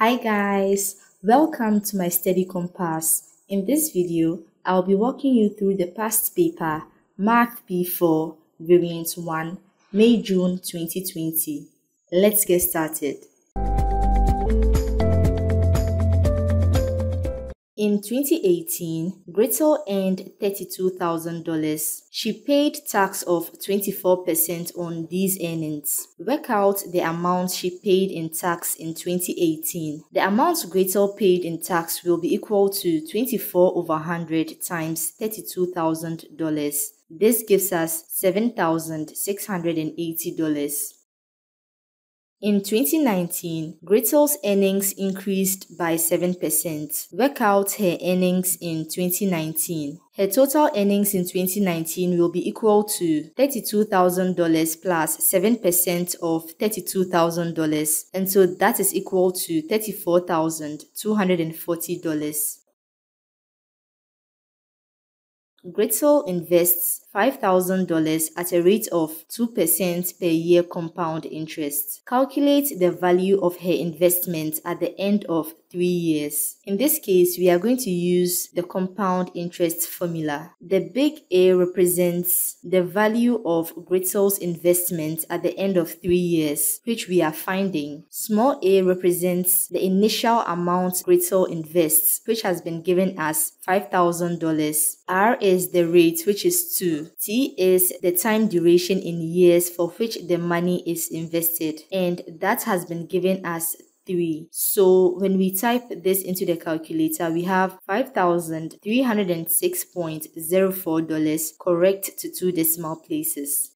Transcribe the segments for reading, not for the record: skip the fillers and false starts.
Hi guys, welcome to my study compass. In this video, I'll be walking you through the past paper, Math P4, Variant 1, May-June 2020. Let's get started. In 2018, Gretel earned $32,000. She paid tax of 24% on these earnings. Work out the amount she paid in tax in 2018. The amount Gretel paid in tax will be equal to 24 over 100 times $32,000. This gives us $7,680. In 2019, Gretel's earnings increased by 7%. Work out her earnings in 2019. Her total earnings in 2019 will be equal to $32,000 plus 7% of $32,000, and so that is equal to $34,240. Gretel invests $5,000 at a rate of 2% per year compound interest. Calculate the value of her investment at the end of 3 years. In this case, we are going to use the compound interest formula. The big A represents the value of Gretel's investment at the end of 3 years, which we are finding. Small a represents the initial amount Gretel invests, which has been given as $5,000. R is the rate, which is 2. T is the time duration in years for which the money is invested, and that has been given as 3. So when we type this into the calculator, we have $5,306.04 correct to 2 decimal places.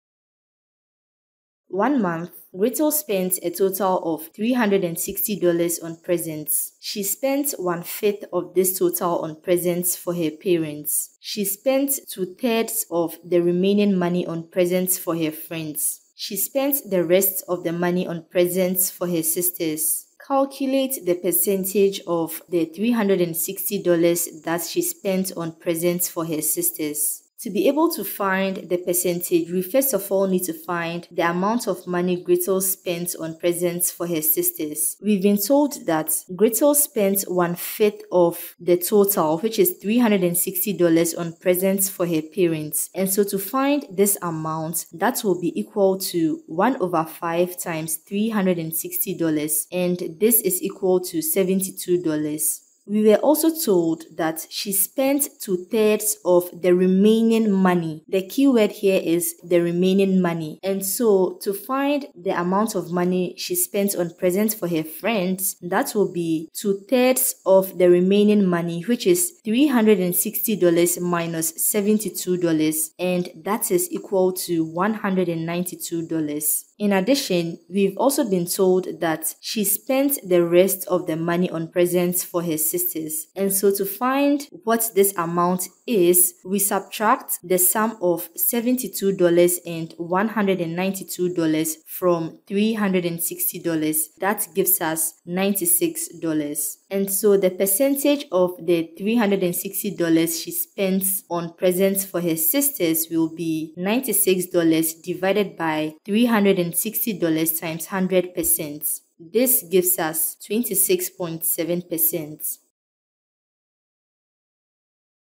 1 month, Gretel spent a total of $360 on presents. She spent 1/5 of this total on presents for her parents. She spent 2/3 of the remaining money on presents for her friends. She spent the rest of the money on presents for her sisters. Calculate the percentage of the $360 that she spent on presents for her sisters. To be able to find the percentage, we first of all need to find the amount of money Gretel spent on presents for her sisters. We've been told that Gretel spent 1/5 of the total, which is $360 on presents for her parents. And so to find this amount, that will be equal to 1/5 times $360, and this is equal to $72. We were also told that she spent 2/3 of the remaining money. The key word here is the remaining money. And so to find the amount of money she spent on presents for her friends, that will be 2/3 of the remaining money, which is $360 minus $72, and that is equal to $192. In addition, we've also been told that she spent the rest of the money on presents for her sisters. And so to find what this amount is, we subtract the sum of $72 and $192 from $360. That gives us $96. And so the percentage of the $360 she spent on presents for her sisters will be $96 divided by $360 times 100%. This gives us 26.7%.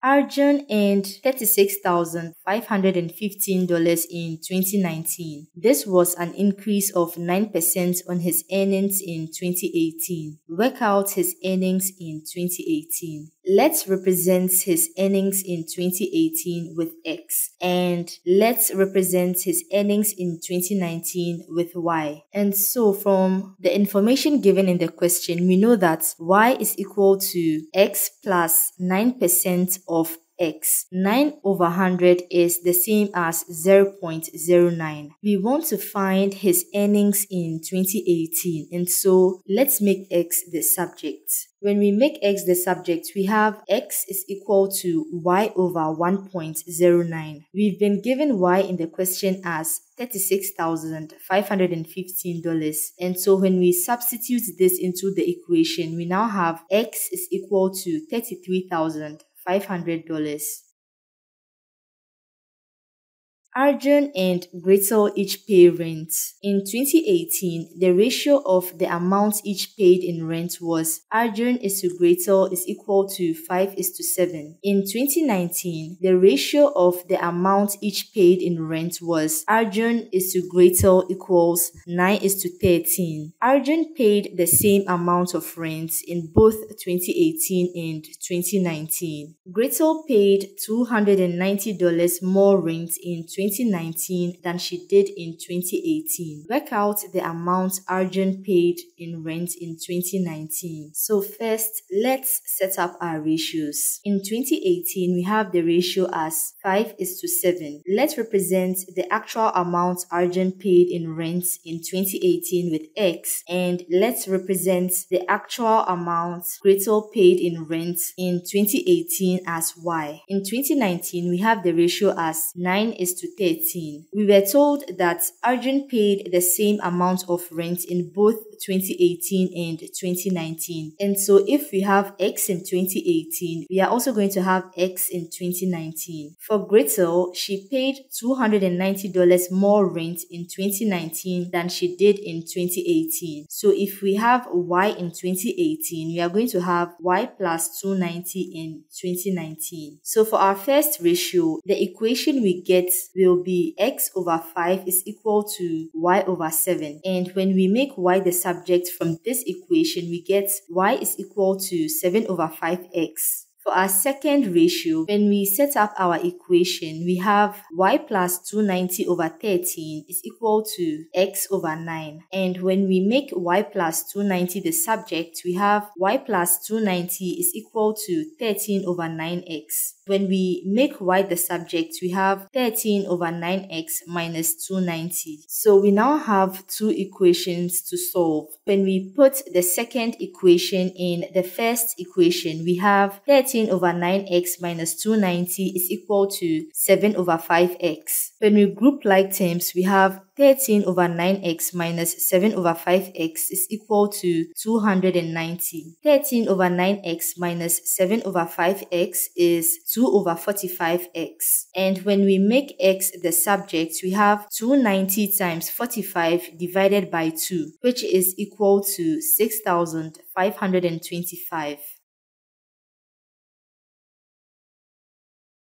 Arjun earned $36,515 in 2019. This was an increase of 9% on his earnings in 2018. Work out his earnings in 2018. Let's represent his earnings in 2018 with X, and let's represent his earnings in 2019 with Y. And so from the information given in the question, we know that Y is equal to X plus 9% of X. 9/100 is the same as 0.09. We want to find his earnings in 2018, and so let's make X the subject. When we make X the subject, we have X is equal to Y over 1.09. We've been given Y in the question as $36,515. And so when we substitute this into the equation, we now have X is equal to $33,500. Arjun and Gretel each pay rent. In 2018, the ratio of the amount each paid in rent was Arjun is to Gretel is equal to 5:7. In 2019, the ratio of the amount each paid in rent was Arjun is to Gretel equals 9:13. Arjun paid the same amount of rent in both 2018 and 2019. Gretel paid $290 more rent in 2019 than she did in 2018. Work out the amount Arjun paid in rent in 2019. So first, let's set up our ratios. In 2018, we have the ratio as 5:7. Let's represent the actual amount Arjun paid in rent in 2018 with X, and let's represent the actual amount Gretel paid in rent in 2018 as Y. In 2019, we have the ratio as 9:13. We were told that Arjun paid the same amount of rent in both 2018 and 2019. And so if we have X in 2018, we are also going to have X in 2019. For Gretel, she paid $290 more rent in 2019 than she did in 2018. So if we have Y in 2018, we are going to have Y plus 290 in 2019. So for our first ratio, the equation we get will be X over 5 is equal to Y over 7. And when we make Y the subject from this equation, we get Y is equal to 7 over 5x. For our second ratio, when we set up our equation, we have Y plus 290 over 13 is equal to X over 9. And when we make Y plus 290 the subject, we have Y plus 290 is equal to 13 over 9x. When we make Y the subject, we have 13 over 9x minus 290. So we now have two equations to solve. When we put the second equation in the first equation, we have 13 over 9x minus 290 is equal to 7 over 5x. When we group like terms, we have 13 over 9x minus 7 over 5x is equal to 290. 13 over 9x minus 7 over 5x is 2 over 45x. And when we make x the subject, we have 290 times 45 divided by 2, which is equal to 6,525.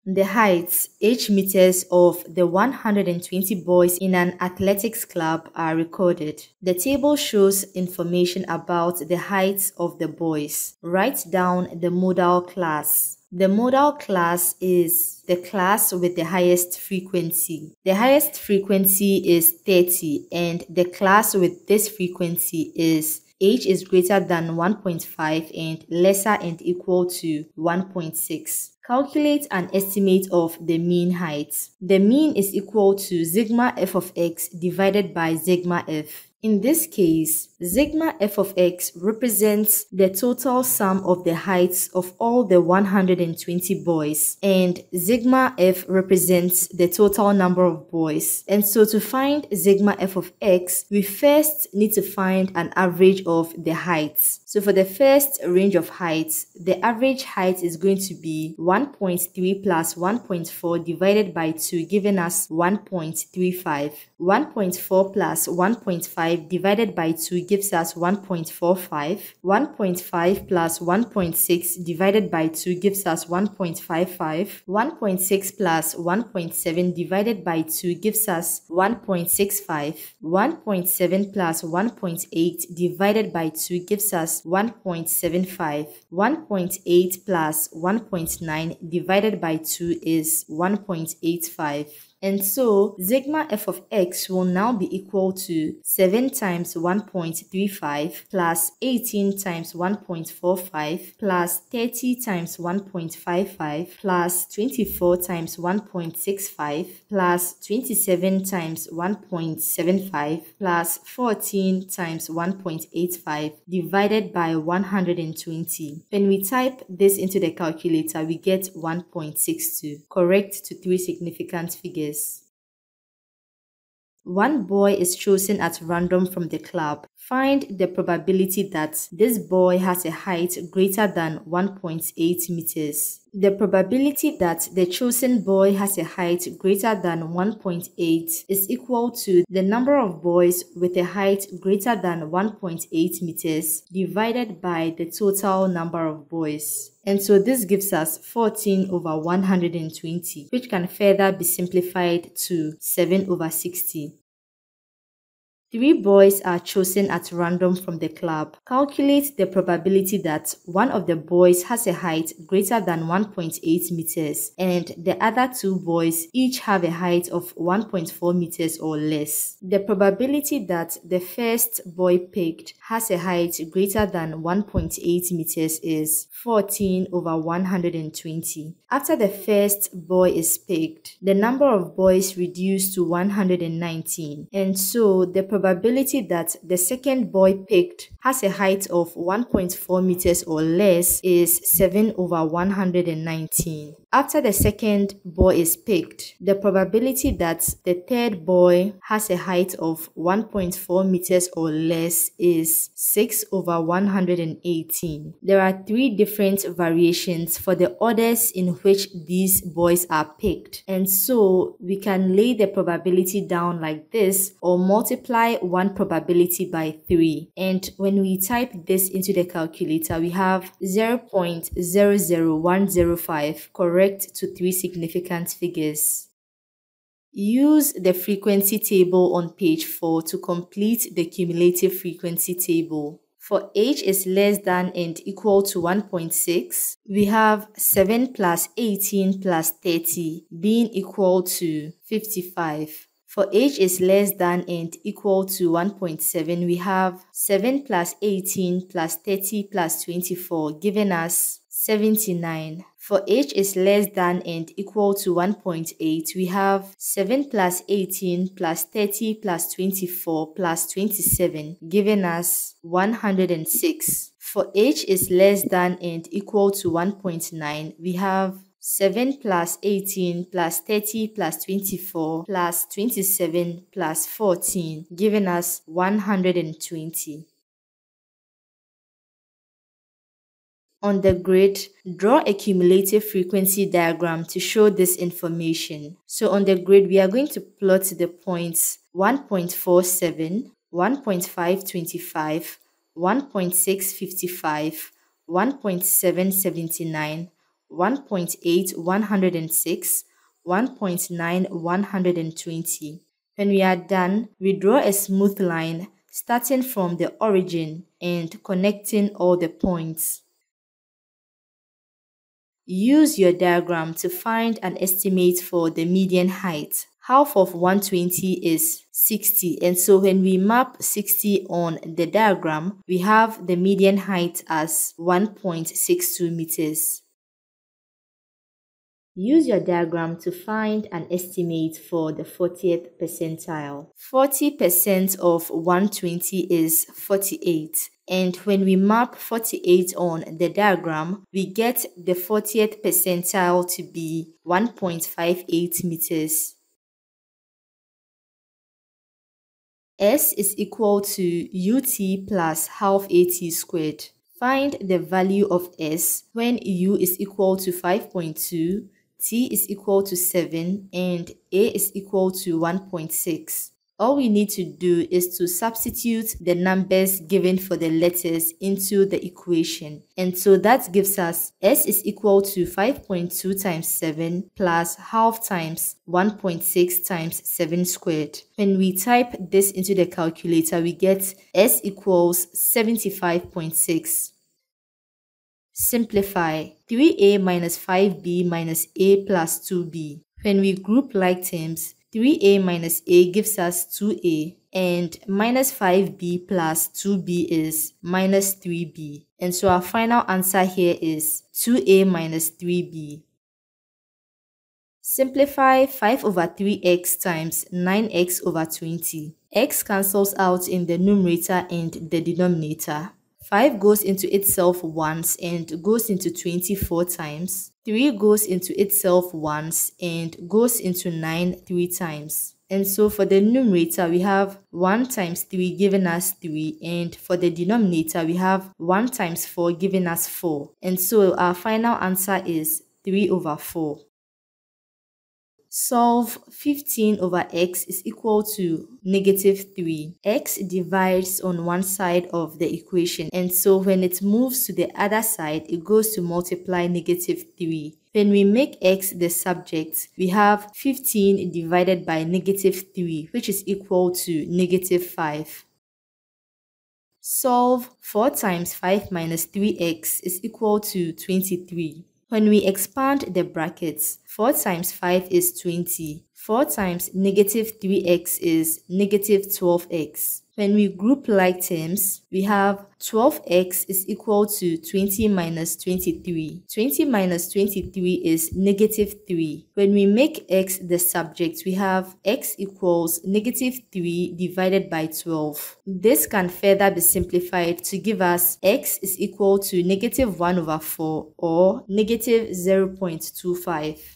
The heights, age meters of the 120 boys in an athletics club are recorded. The table shows information about the heights of the boys. Write down the modal class. The modal class is the class with the highest frequency. The highest frequency is 30, and the class with this frequency is age is greater than 1.5 and lesser and equal to 1.6. Calculate an estimate of the mean height. The mean is equal to sigma f of x divided by sigma f. In this case, sigma f of x represents the total sum of the heights of all the 120 boys, and sigma f represents the total number of boys. And so to find sigma f of x, we first need to find an average of the heights. So for the first range of heights, the average height is going to be 1.3 plus 1.4 divided by 2, giving us 1.35. 1.4 plus 1.5 divided by 2 gives us 1.45. 1.5 plus 1.6 divided by 2 gives us 1.55. 1.6 plus 1.7 divided by 2 gives us 1.65. 1.7 plus 1.8 divided by 2 gives us 1.75. 1.8 plus 1.9 divided by 2 is 1.85. And so, sigma f of x will now be equal to 7 times 1.35 plus 18 times 1.45 plus 30 times 1.55 plus 24 times 1.65 plus 27 times 1.75 plus 14 times 1.85 divided by 120. When we type this into the calculator, we get 1.62. Correct to 3 significant figures. One boy is chosen at random from the club. Find the probability that this boy has a height greater than 1.8 meters. The probability that the chosen boy has a height greater than 1.8 is equal to the number of boys with a height greater than 1.8 meters divided by the total number of boys. And so this gives us 14 over 120, which can further be simplified to 7 over 60. 3 boys are chosen at random from the club. Calculate the probability that one of the boys has a height greater than 1.8 meters and the other 2 boys each have a height of 1.4 meters or less. The probability that the first boy picked has a height greater than 1.8 meters is 14 over 120. After the first boy is picked, the number of boys reduced to 119, and so the probability that the second boy picked has a height of 1.4 meters or less is 7 over 119. After the second boy is picked, the probability that the third boy has a height of 1.4 meters or less is 6 over 118. There are 3 different variations for the orders in which these boys are picked, and so we can lay the probability down like this or multiply one probability by 3, and when we type this into the calculator we have 0.00105 correct to 3 significant figures. Use the frequency table on page 4 to complete the cumulative frequency table. For age is less than and equal to 1.6, we have 7 plus 18 plus 30 being equal to 55. For age is less than and equal to 1.7, we have 7 plus 18 plus 30 plus 24 giving us 79. For age is less than and equal to 1.8, we have 7 plus 18 plus 30 plus 24 plus 27 giving us 106. For age is less than and equal to 1.9, we have 7 plus 18 plus 30 plus 24 plus 27 plus 14 giving us 120. On the grid, draw a cumulative frequency diagram to show this information. So on the grid, we are going to plot the points 1.47, 1.525, 1.655, 1.779, 1.8 106, 1.9 120. When we are done, we draw a smooth line starting from the origin and connecting all the points. Use your diagram to find an estimate for the median height. Half of 120 is 60, and so when we map 60 on the diagram, we have the median height as 1.62 meters. Use your diagram to find an estimate for the 40th percentile. 40% of 120 is 48. And when we map 48 on the diagram, we get the 40th percentile to be 1.58 meters. S is equal to UT plus half AT squared. Find the value of S when U is equal to 5.2, T is equal to 7, and A is equal to 1.6. All we need to do is to substitute the numbers given for the letters into the equation. And so that gives us S is equal to 5.2 times 7 plus half times 1.6 times 7 squared. When we type this into the calculator, we get S equals 75.6. Simplify 3a minus 5b minus a plus 2b. When we group like terms, 3a minus a gives us 2a, and minus 5b plus 2b is minus 3b. And so our final answer here is 2a minus 3b. Simplify 5 over 3x times 9x over 20. X cancels out in the numerator and the denominator. 5 goes into itself once and goes into 24 times. 3 goes into itself once and goes into 9 3 times. And so for the numerator, we have 1 times 3 giving us 3. And for the denominator, we have 1 times 4 giving us 4. And so our final answer is 3 over 4. Solve 15 over x is equal to -3. X divides on one side of the equation, and so when it moves to the other side, it goes to multiply -3. When we make x the subject, we have 15 divided by -3, which is equal to -5. Solve 4 times 5 minus 3x is equal to 23. When we expand the brackets, 4 times 5 is 20. 4 times -3x is -12x. When we group like terms, we have 12x is equal to 20 minus 23. 20 minus 23 is -3. When we make x the subject, we have x equals -3 divided by 12. This can further be simplified to give us x is equal to -1 over 4 or -0.25.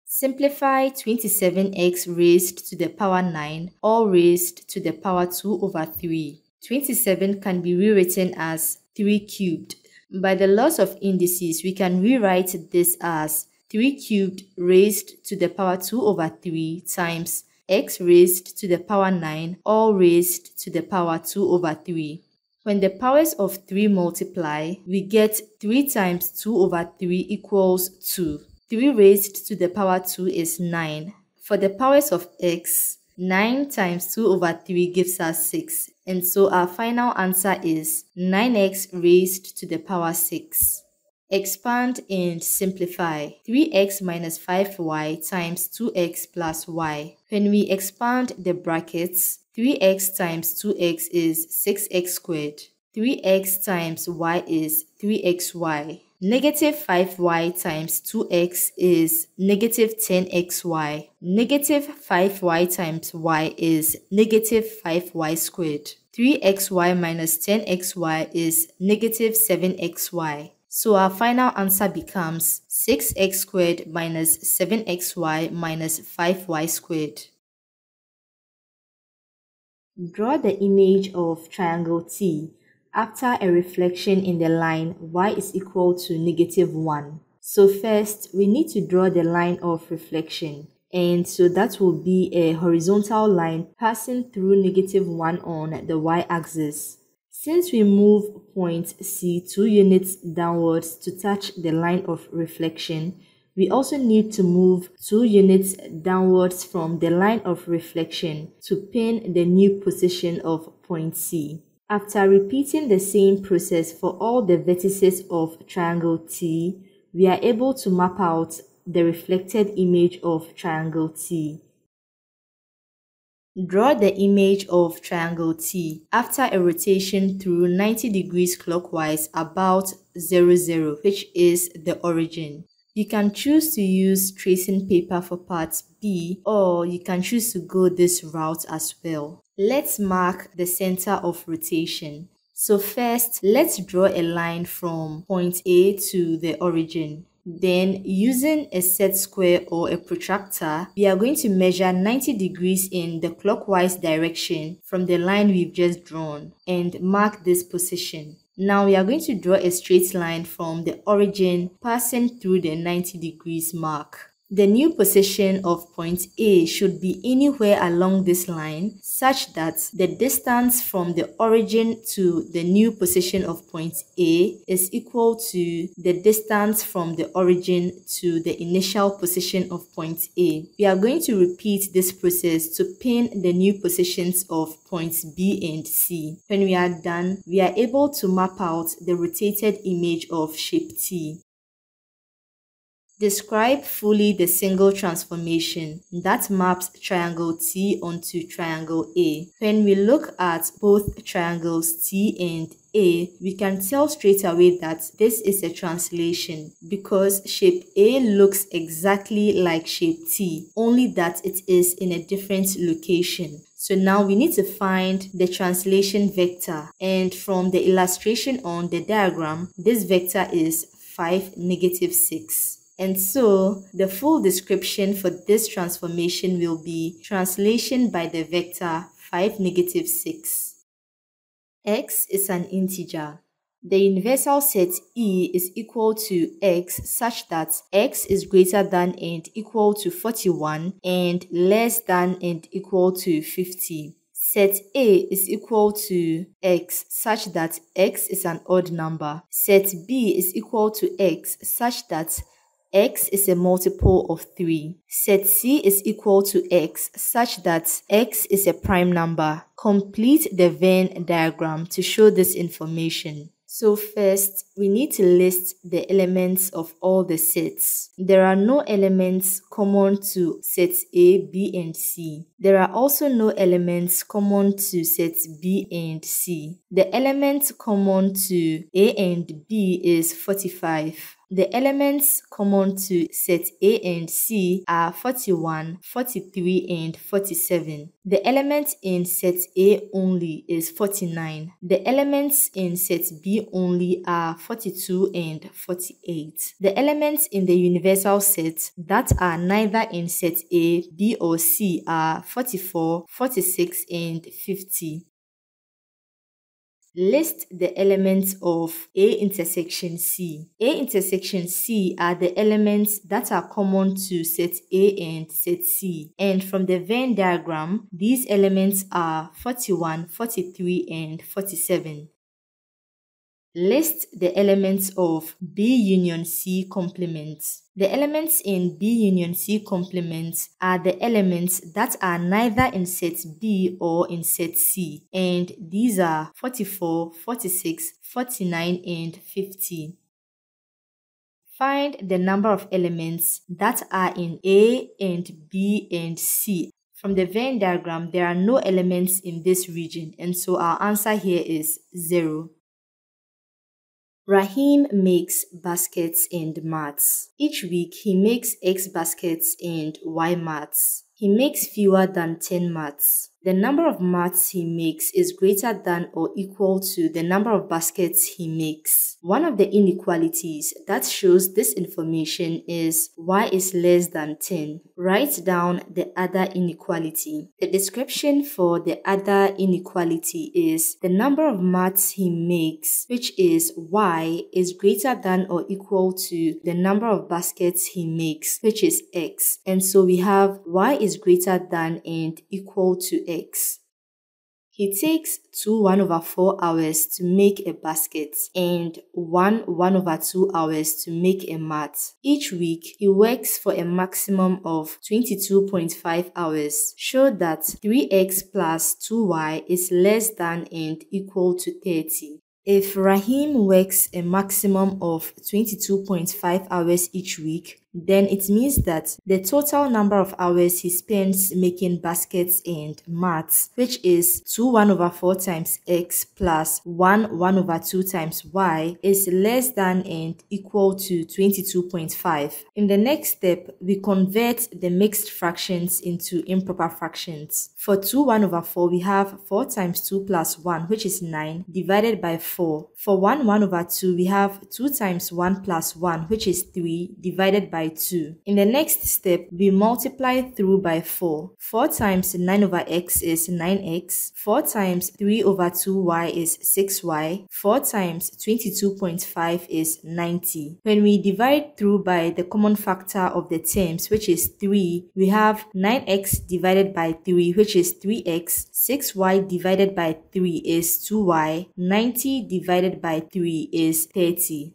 Simplify 27x raised to the power 9 or raised to the power 2 over 3. 27 can be rewritten as 3 cubed. By the laws of indices, we can rewrite this as 3 cubed raised to the power 2 over 3 times x raised to the power 9 or raised to the power 2 over 3. When the powers of 3 multiply, we get 3 times 2 over 3 equals 2. 3 raised to the power 2 is 9. For the powers of x, 9 times 2 over 3 gives us 6. And so our final answer is 9x raised to the power 6. Expand and simplify. 3x minus 5y times 2x plus y. When we expand the brackets, 3x times 2x is 6x squared. 3x times y is 3xy. -5y times 2x is -10xy. -5y times y is -5y squared. 3xy minus 10xy is -7xy. So our final answer becomes 6x squared minus 7xy minus 5y squared. Draw the image of triangle T after a reflection in the line y is equal to -1. So first, we need to draw the line of reflection. And so that will be a horizontal line passing through -1 on the y-axis. Since we move point C 2 units downwards to touch the line of reflection, we also need to move 2 units downwards from the line of reflection to pin the new position of point C. After repeating the same process for all the vertices of triangle T, we are able to map out the reflected image of triangle T. Draw the image of triangle T after a rotation through 90 degrees clockwise about 0, 0, which is the origin. You can choose to use tracing paper for part B, or you can choose to go this route as well. Let's mark the center of rotation. So first, let's draw a line from point A to the origin. Then, using a set square or a protractor, we are going to measure 90 degrees in the clockwise direction from the line we've just drawn and mark this position. Now we are going to draw a straight line from the origin passing through the 90 degrees mark. The new position of point A should be anywhere along this line such that the distance from the origin to the new position of point A is equal to the distance from the origin to the initial position of point A. We are going to repeat this process to pin the new positions of points B and C. When we are done, we are able to map out the rotated image of shape T. Describe fully the single transformation that maps triangle T onto triangle A. When we look at both triangles T and A, we can tell straight away that this is a translation because shape A looks exactly like shape T, only that it is in a different location. So now we need to find the translation vector, and from the illustration on the diagram, this vector is 5, -6. And so, the full description for this transformation will be translation by the vector 5, negative 6. X is an integer. The universal set E is equal to X such that X is greater than and equal to 41 and less than and equal to 50. Set A is equal to X such that X is an odd number. Set B is equal to X such that X is a multiple of 3. Set C is equal to X such that X is a prime number. Complete the Venn diagram to show this information. So first, we need to list the elements of all the sets. There are no elements common to sets A, B, and C. There are also no elements common to sets B and C. The element common to A and B is 45. The elements common to set A and C are 41, 43, and 47. The element in set A only is 49. The elements in set B only are 42 and 48. The elements in the universal set that are neither in set A, B, or C are 44, 46, and 50. List the elements of A intersection C. A intersection C are the elements that are common to set A and set C. And from the Venn diagram, these elements are 41, 43, and 47. List the elements of B union C complements. The elements in B union C complements are the elements that are neither in set B or in set C, and these are 44, 46, 49, and 50. Find the number of elements that are in A and B and C. From the Venn diagram, there are no elements in this region, and so our answer here is 0. Rahim makes baskets and mats. Each week, he makes X baskets and Y mats. He makes fewer than 10 mats. The number of mats he makes is greater than or equal to the number of baskets he makes. One of the inequalities that shows this information is Y is less than 10. Write down the other inequality. The description for the other inequality is the number of mats he makes, which is Y, is greater than or equal to the number of baskets he makes, which is X. And so we have Y is greater than and equal to X. He takes 2 1/4 hours to make a basket and 1/2 hours to make a mat. Each week, he works for a maximum of 22.5 hours. Show that 3x plus 2y is less than and equal to 30. If Rahim works a maximum of 22.5 hours each week, then it means that the total number of hours he spends making baskets and mats, which is 2 1/4 times x plus 1/2 times y, is less than and equal to 22.5. In the next step, we convert the mixed fractions into improper fractions. For 2 1/4, we have 4 times 2 plus 1, which is 9, divided by 4. For 1 1/2, we have 2 times 1 plus 1, which is 3, divided by 2. In the next step, we multiply through by 4. 4 times 9/x is 9x. 4 times 3/2y is 6y. 4 times 22.5 is 90. When we divide through by the common factor of the terms, which is 3, we have 9x divided by 3, which is 3x. 6y divided by 3 is 2y. 90 divided by 3 is 30.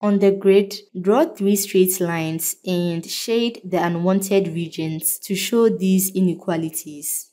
On the grid, draw 3 straight lines and shade the unwanted regions to show these inequalities.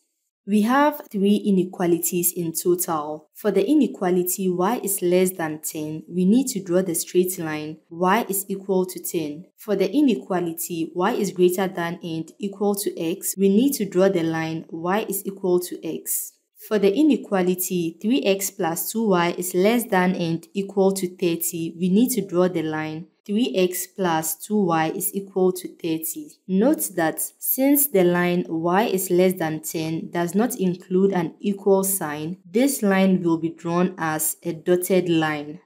We have 3 inequalities in total. For the inequality y is less than 10, we need to draw the straight line y is equal to 10. For the inequality y is greater than and equal to x, we need to draw the line y is equal to x. For the inequality 3x plus 2y is less than and equal to 30, we need to draw the line 3x plus 2y is equal to 30. Note that since the line y is less than 10 does not include an equal sign, this line will be drawn as a dotted line.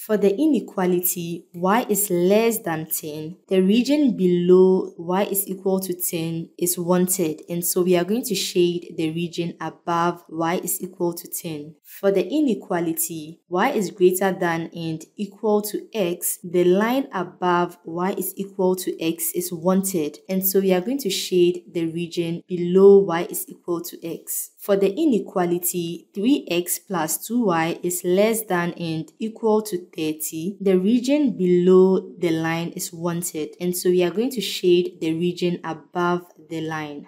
For the inequality y is less than 10, the region below y is equal to 10 is wanted, and so we are going to shade the region above y is equal to 10. For the inequality y is greater than and equal to x, the line above y is equal to x is wanted, and so we are going to shade the region below y is equal to x. For the inequality 3x plus 2y is less than and equal to 30, the region below the line is wanted, and so we are going to shade the region above the line.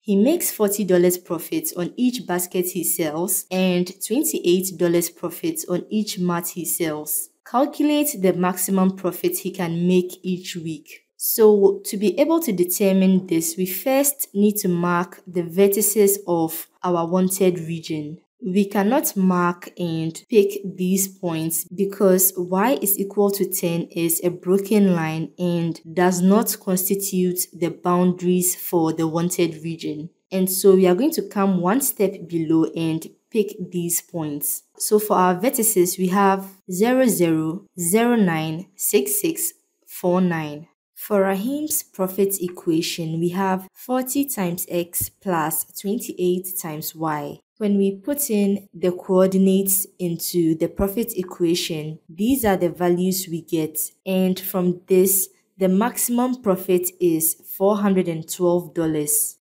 He makes $40 profit on each basket he sells and $28 profit on each mat he sells. Calculate the maximum profit he can make each week. So to be able to determine this, we first need to mark the vertices of our wanted region. We cannot mark and pick these points because y is equal to 10 is a broken line and does not constitute the boundaries for the wanted region. And so we are going to come one step below and pick these points. So for our vertices, we have 0, 0, 0, 9, 6, 6, 4, 9. For Rahim's profit equation, we have 40 times x plus 28 times y. When we put in the coordinates into the profit equation, these are the values we get. And from this, the maximum profit is $412.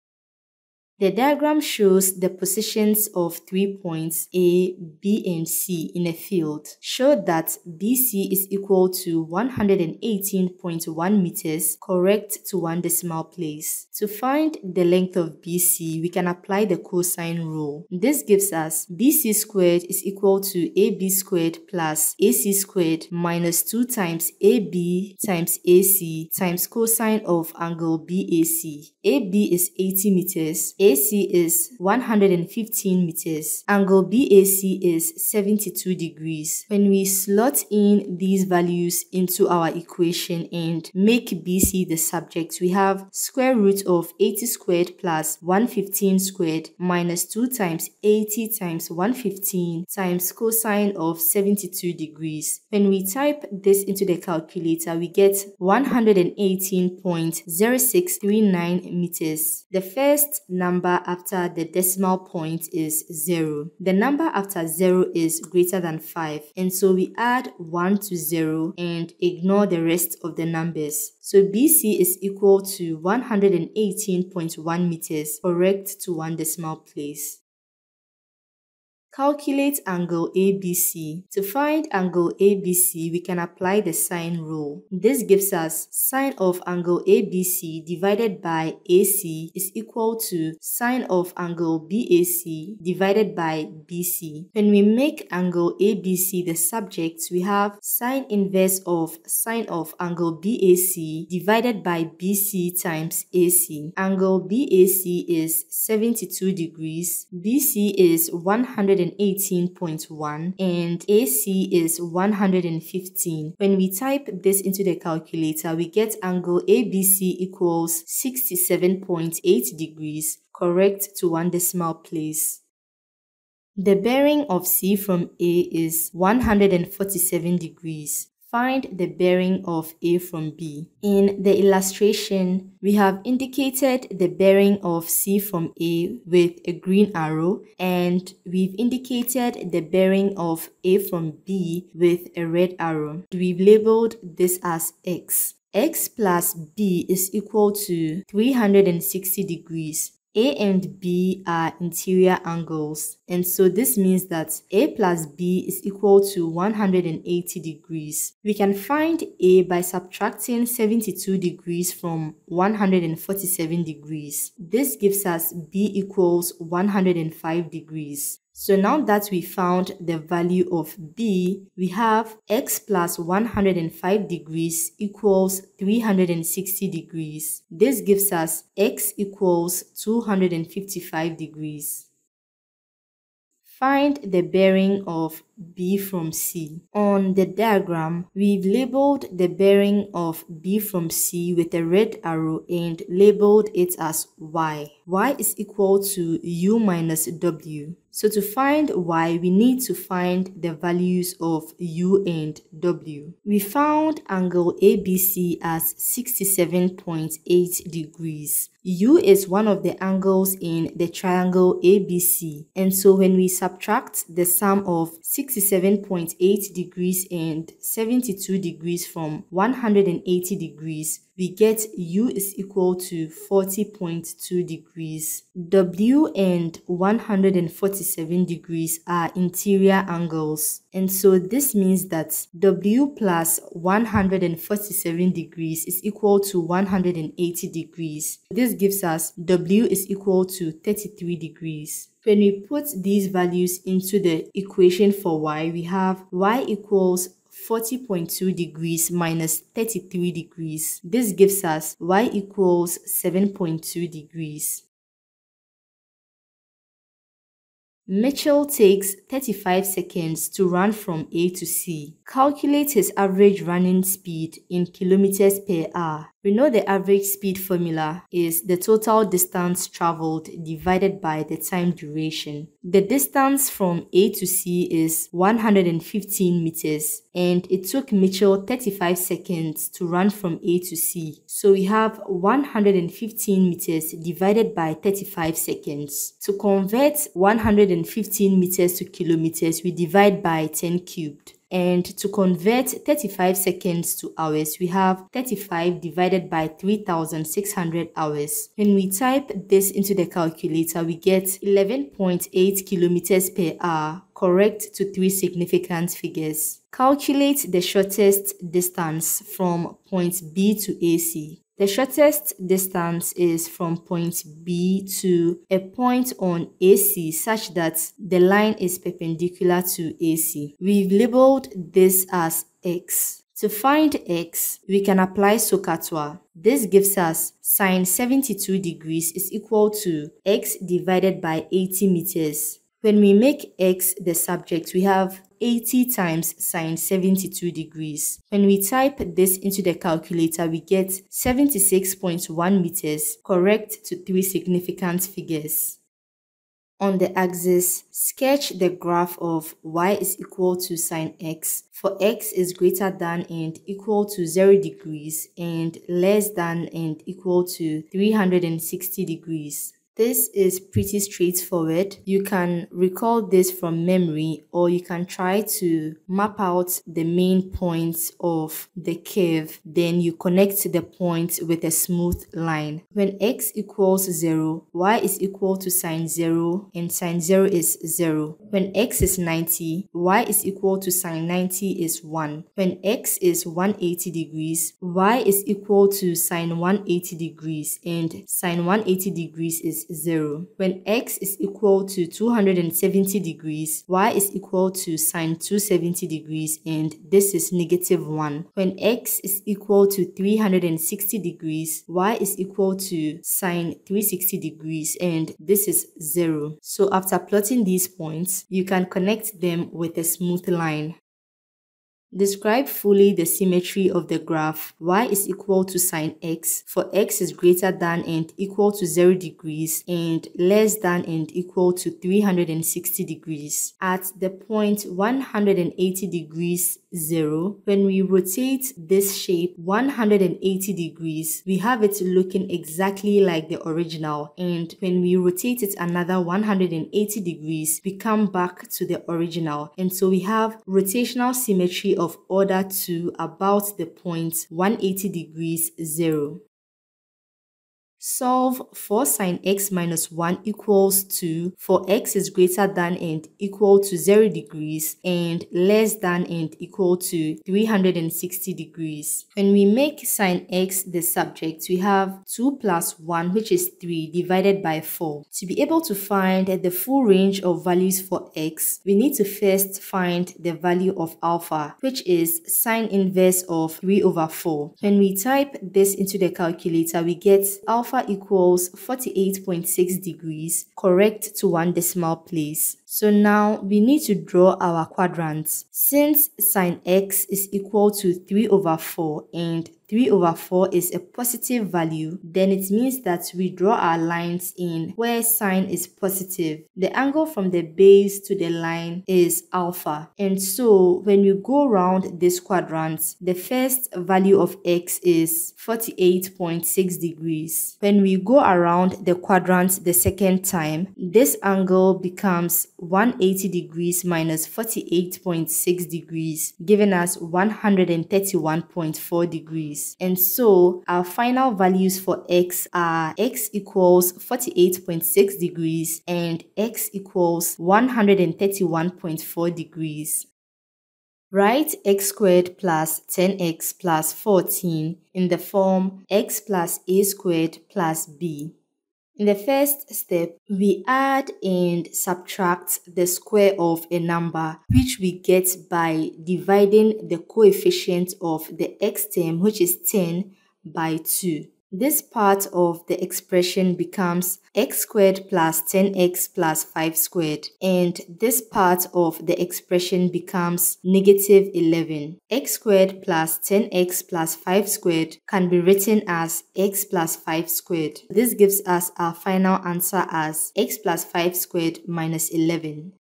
The diagram shows the positions of 3 points A, B, and C in a field. Show that BC is equal to 118.1 meters, correct to one decimal place. To find the length of BC, we can apply the cosine rule. This gives us BC squared is equal to AB squared plus AC squared minus 2 times AB times AC times cosine of angle BAC. AB is 80 meters. AC is 115 meters. Angle BAC is 72 degrees. When we slot in these values into our equation and make BC the subject, we have square root of 80 squared plus 115 squared minus 2 times 80 times 115 times cosine of 72 degrees. When we type this into the calculator, we get 118.0639 meters. The first number after the decimal point is 0. The number after 0 is greater than 5, and so we add 1 to 0 and ignore the rest of the numbers. So BC is equal to 118.1 meters, correct to one decimal place. Calculate angle ABC. To find angle ABC, we can apply the sine rule. This gives us sine of angle ABC divided by AC is equal to sine of angle BAC divided by BC. When we make angle ABC the subject, we have sine inverse of sine of angle BAC divided by BC times AC. Angle BAC is 72 degrees, BC is 118.1 and AC is 115. When we type this into the calculator, we get angle ABC equals 67.8 degrees, correct to one decimal place. The bearing of C from A is 147 degrees. Find the bearing of A from B. In the illustration, we have indicated the bearing of C from A with a green arrow, and we've indicated the bearing of A from B with a red arrow. We've labeled this as X. X plus B is equal to 360 degrees. A and B are interior angles, and so this means that A plus B is equal to 180 degrees. We can find A by subtracting 72 degrees from 147 degrees. This gives us B equals 105 degrees. So now that we found the value of B, we have X plus 105 degrees equals 360 degrees. This gives us X equals 255 degrees. Find the bearing of B from C. On the diagram, we've labeled the bearing of B from C with a red arrow and labeled it as Y. Y is equal to U minus W. So to find Y, we need to find the values of U and W. We found angle ABC as 67.8 degrees. U is one of the angles in the triangle ABC, and so when we subtract the sum of 67.8 degrees and 72 degrees from 180 degrees, we get U is equal to 40.2 degrees. W and 147 degrees are interior angles, and so this means that W plus 147 degrees is equal to 180 degrees. This gives us W is equal to 33 degrees. When we put these values into the equation for Y, we have Y equals 40.2 degrees minus 33 degrees. This gives us Y equals 7.2 degrees. Mitchell takes 35 seconds to run from A to C. Calculate his average running speed in kilometers per hour. We know the average speed formula is the total distance traveled divided by the time duration. The distance from A to C is 115 meters, and it took Mitchell 35 seconds to run from A to C. So we have 115 meters divided by 35 seconds. To convert 115 meters to kilometers, we divide by 10 cubed. And to convert 35 seconds to hours, we have 35 divided by 3,600 hours. When we type this into the calculator, we get 11.8 kilometers per hour, correct to 3 significant figures. Calculate the shortest distance from point B to AC. The shortest distance is from point B to a point on AC such that the line is perpendicular to AC. We've labeled this as X. To find X, we can apply SOHCAHTOA. This gives us sine 72 degrees is equal to X divided by 80 meters. When we make X the subject, we have 80 times sine 72 degrees. When we type this into the calculator, we get 76.1 meters, correct to 3 significant figures. On the axis, sketch the graph of Y is equal to sine X for X is greater than and equal to 0 degrees and less than and equal to 360 degrees. This is pretty straightforward. You can recall this from memory, or you can try to map out the main points of the curve. Then you connect the points with a smooth line. When X equals 0, Y is equal to sine 0 and sine 0 is 0. When X is 90, Y is equal to sine 90 is 1. When X is 180 degrees, Y is equal to sine 180 degrees and sine 180 degrees is 0. When X is equal to 270 degrees, Y is equal to sine 270 degrees and this is negative 1. When X is equal to 360 degrees, Y is equal to sine 360 degrees and this is 0. So after plotting these points, you can connect them with a smooth line. Describe fully the symmetry of the graph. Y is equal to sine X for X is greater than and equal to 0 degrees and less than and equal to 360 degrees. At the point 180 degrees 0, when we rotate this shape 180 degrees, we have it looking exactly like the original, and when we rotate it another 180 degrees, we come back to the original, and so we have rotational symmetry of order 2 about the point 180 degrees 0. Solve for sine x minus 1 equals 2 for x is greater than and equal to 0 degrees and less than and equal to 360 degrees. When we make sine x the subject, we have 2 plus 1, which is 3, divided by 4. To be able to find the full range of values for x, we need to first find the value of alpha, which is sine inverse of 3 over 4. When we type this into the calculator, we get alpha alpha equals 48.6 degrees, correct to 1 decimal place. So now we need to draw our quadrants. Since sine x is equal to 3 over 4 and 3 over 4 is a positive value, then it means that we draw our lines in where sine is positive. The angle from the base to the line is alpha. And so when we go around this quadrant, the first value of x is 48.6 degrees. When we go around the quadrant the second time, this angle becomes 180 degrees minus 48.6 degrees, giving us 131.4 degrees. And so our final values for x are x equals 48.6 degrees and x equals 131.4 degrees. Write x squared plus 10x plus 14 in the form x plus a squared plus b. In the first step, we add and subtract the square of a number, which we get by dividing the coefficient of the x term, which is 10, by 2. This part of the expression becomes x squared plus 10x plus 5 squared, and this part of the expression becomes negative 11. X squared plus 10x plus 5 squared can be written as x plus 5 squared. This gives us our final answer as x plus 5 squared minus 11.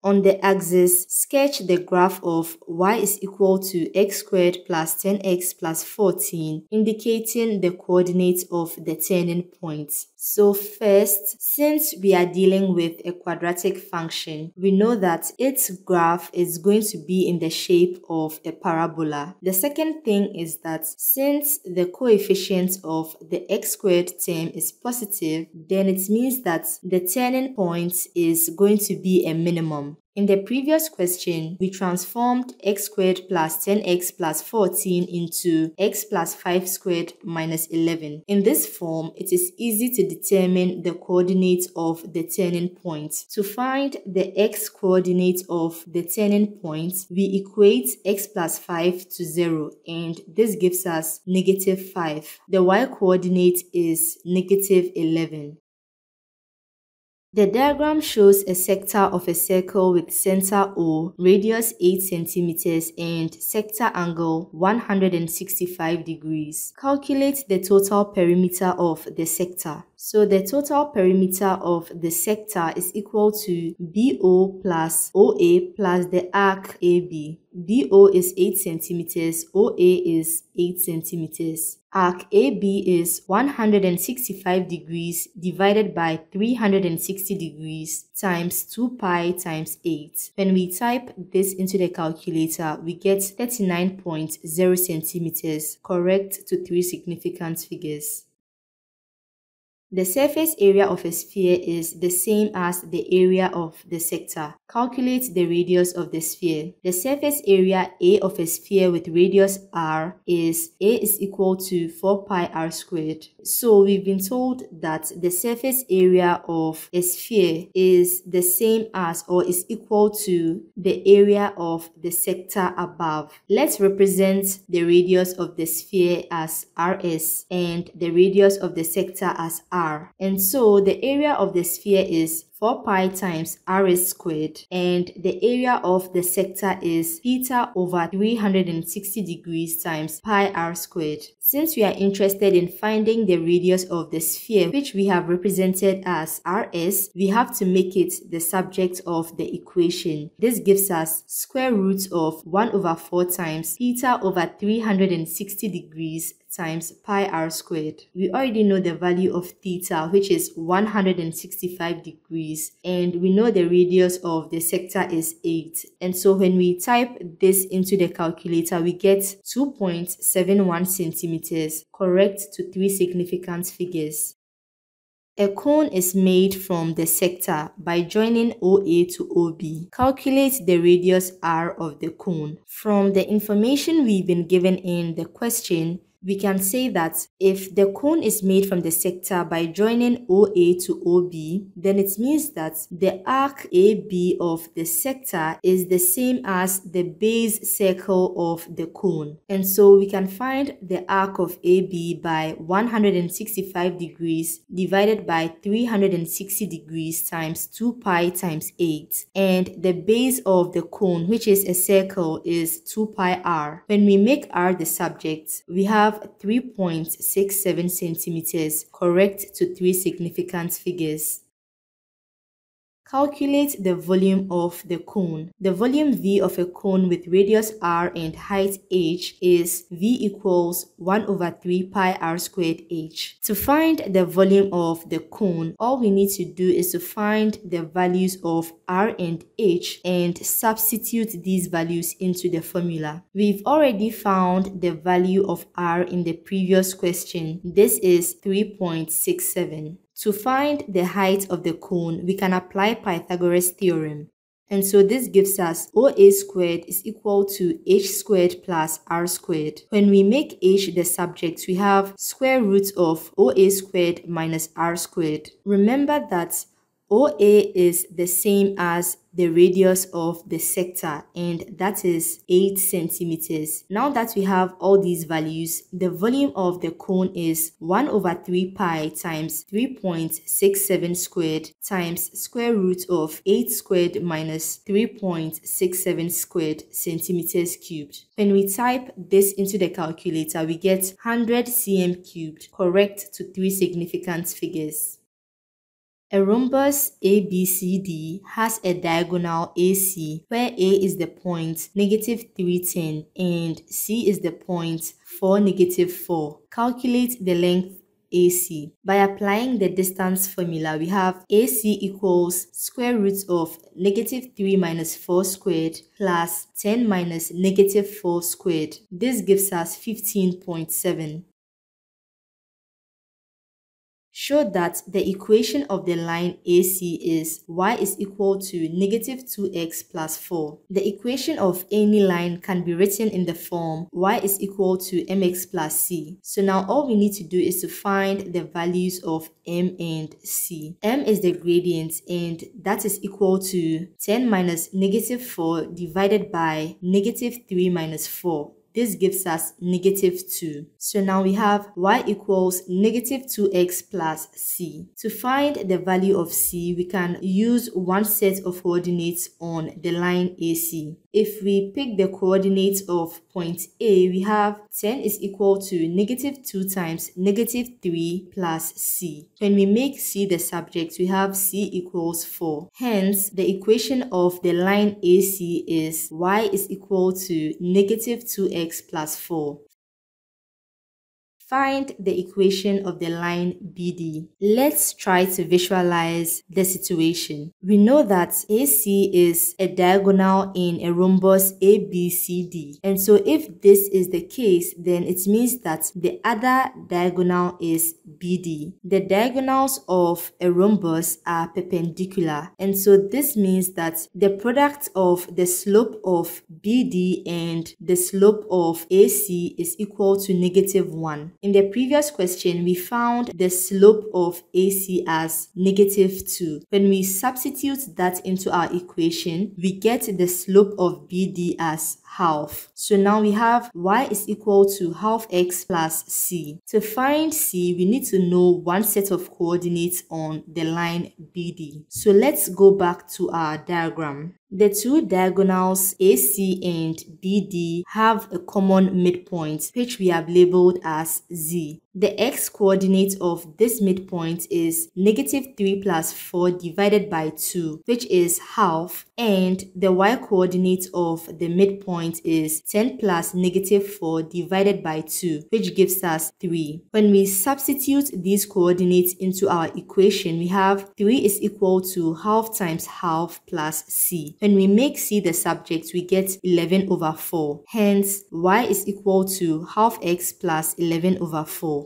On the axis, sketch the graph of y is equal to x squared plus 10x plus 14, indicating the coordinates of the turning point. So first, since we are dealing with a quadratic function, we know that its graph is going to be in the shape of a parabola. The second thing is that since the coefficient of the x squared term is positive, then it means that the turning point is going to be a minimum. In the previous question, we transformed x squared plus 10x plus 14 into x plus 5 squared minus 11. In this form, it is easy to determine the coordinates of the turning point. To find the x coordinate of the turning point, we equate x plus 5 to 0, and this gives us negative 5. The y coordinate is negative 11. The diagram shows a sector of a circle with center O, radius 8 cm and sector angle 165 degrees. Calculate the total perimeter of the sector. So the total perimeter of the sector is equal to BO plus OA plus the arc AB. BO is 8 cm, OA is 8 cm. Arc AB is 165 degrees divided by 360 degrees times 2 pi times 8. When we type this into the calculator, we get 39.0 centimeters, correct to 3 significant figures. The surface area of a sphere is the same as the area of the sector. Calculate the radius of the sphere. The surface area A of a sphere with radius r is A is equal to 4 pi r squared. So we've been told that the surface area of a sphere is the same as or is equal to the area of the sector above. Let's represent the radius of the sphere as rs and the radius of the sector as r. And so the area of the sphere is 4 pi times rs squared, and the area of the sector is theta over 360 degrees times pi r squared. Since we are interested in finding the radius of the sphere, which we have represented as rs, we have to make it the subject of the equation. This gives us square root of 1 over 4 times theta over 360 degrees times pi r squared. We already know the value of theta, which is 165 degrees, and we know the radius of the sector is 8. And so when we type this into the calculator, we get 2.71 centimeters, correct to 3 significant figures. A cone is made from the sector by joining OA to OB. Calculate the radius r of the cone. From the information we've been given in the question, we can say that if the cone is made from the sector by joining OA to OB, then it means that the arc AB of the sector is the same as the base circle of the cone. And so we can find the arc of AB by 165 degrees divided by 360 degrees times 2 pi times 8. And the base of the cone, which is a circle, is 2 pi r. When we make r the subject, we have 3.67 centimeters. Correct to 3 significant figures. Calculate the volume of the cone. The volume V of a cone with radius r and height h is V equals 1 over 3 pi r squared h. To find the volume of the cone, all we need to do is to find the values of r and h and substitute these values into the formula. We've already found the value of r in the previous question. This is 3.67. To find the height of the cone, we can apply Pythagoras theorem. And so this gives us OA squared is equal to h squared plus r squared. When we make h the subject, we have square root of OA squared minus r squared. Remember that OA is the same as the radius of the sector, and that is 8 centimeters. Now that we have all these values, the volume of the cone is 1 over 3 pi times 3.67 squared times square root of 8 squared minus 3.67 squared centimeters cubed. When we type this into the calculator, we get 100 cm cubed. Correct to 3 significant figures. A rhombus ABCD has a diagonal AC where A is the point -310 and C is the point 4, -4. Calculate the length AC. By applying the distance formula, we have AC equals square root of -3 minus 4 squared plus 10 minus -4 squared. This gives us 15.7. Show that the equation of the line AC is y is equal to -2x plus 4. The equation of any line can be written in the form y is equal to mx plus c. So now all we need to do is to find the values of m and c. M is the gradient, and that is equal to 10 minus -4 divided by -3 minus 4. This gives us -2. So now we have y equals -2x plus c. To find the value of c, we can use one set of coordinates on the line AC. If we pick the coordinates of point A, we have 10 is equal to -2 times -3 plus c. When we make c the subject, we have c equals 4. Hence, the equation of the line AC is y is equal to -2x plus 4. Find the equation of the line BD. Let's try to visualize the situation. We know that AC is a diagonal in a rhombus ABCD. And so if this is the case, then it means that the other diagonal is BD. The diagonals of a rhombus are perpendicular. And so this means that the product of the slope of BD and the slope of AC is equal to -1. In the previous question, we found the slope of AC as -2. When we substitute that into our equation, we get the slope of BD as half. So now we have y is equal to half x plus c. To find c, we need to know one set of coordinates on the line BD. So let's go back to our diagram. The two diagonals AC and BD have a common midpoint, which we have labeled as Z. The x coordinate of this midpoint is -3 plus 4 divided by 2, which is half, and the y coordinate of the midpoint is 10 plus -4 divided by 2, which gives us 3. When we substitute these coordinates into our equation, we have 3 is equal to half times half plus c. When we make c the subject, we get 11 over 4. Hence, y is equal to half x plus 11 over 4.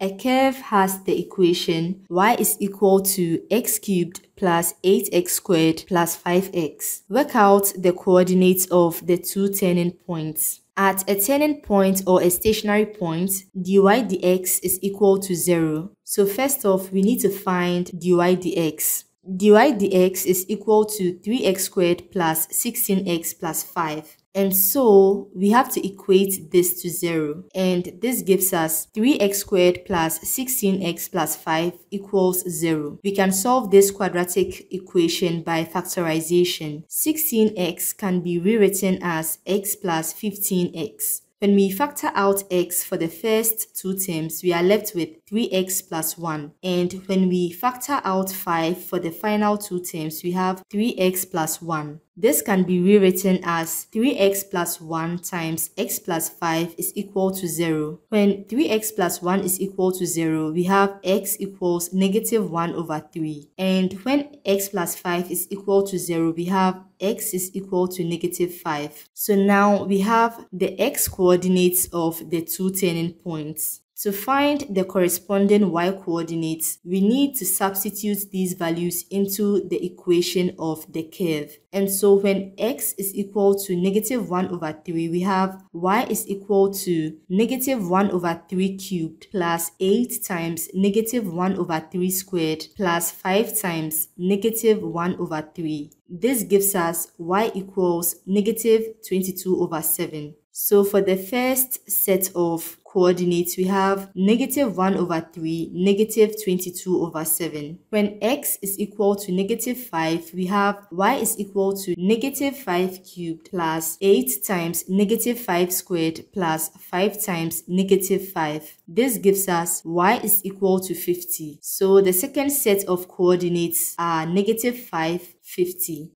A curve has the equation y is equal to x cubed plus 8x squared plus 5x. Work out the coordinates of the two turning points. At a turning point or a stationary point, dy dx is equal to 0. So first off, we need to find dy dx. dy dx is equal to 3x squared plus 16x plus 5. And so we have to equate this to 0. And this gives us 3x squared plus 16x plus 5 equals 0. We can solve this quadratic equation by factorization. 16x can be rewritten as x plus 15x. When we factor out x for the first two terms, we are left with 3x plus 1. And when we factor out 5 for the final two terms, we have 3x plus 1. This can be rewritten as 3x plus 1 times x plus 5 is equal to 0. When 3x plus 1 is equal to 0, we have x equals negative 1 over 3. And when x plus 5 is equal to 0, we have x is equal to negative 5. So now we have the x coordinates of the two turning points. To find the corresponding y coordinates, we need to substitute these values into the equation of the curve. And so when x is equal to negative 1 over 3, we have y is equal to negative 1 over 3 cubed plus 8 times negative 1 over 3 squared plus 5 times negative 1 over 3. This gives us y equals negative 22 over 7. So for the first set of coordinates, we have negative 1 over 3, negative 22 over 7. When x is equal to negative 5, we have y is equal to negative 5 cubed plus 8 times negative 5 squared plus 5 times negative 5. This gives us y is equal to 50. So the second set of coordinates are negative 5, 50.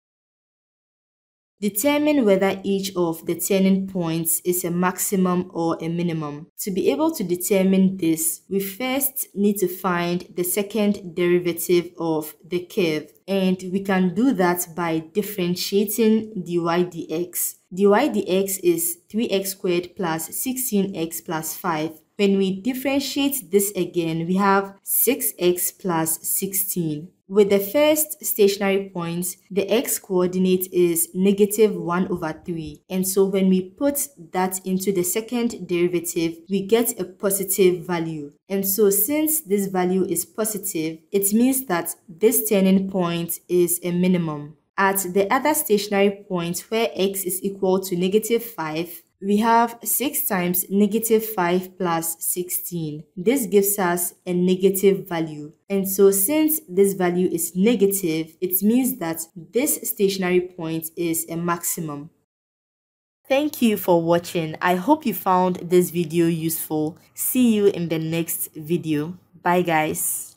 Determine whether each of the turning points is a maximum or a minimum. To be able to determine this, we first need to find the second derivative of the curve, and we can do that by differentiating dy dx. dy dx is 3x squared plus 16x plus 5. When we differentiate this again, we have 6x plus 16. With the first stationary point, the x coordinate is negative 1 over 3. And so when we put that into the second derivative, we get a positive value. And so since this value is positive, it means that this turning point is a minimum. At the other stationary point where x is equal to negative 5, we have 6 times negative 5 plus 16. This gives us a negative value. And so since this value is negative, it means that this stationary point is a maximum. Thank you for watching. I hope you found this video useful. See you in the next video. Bye guys.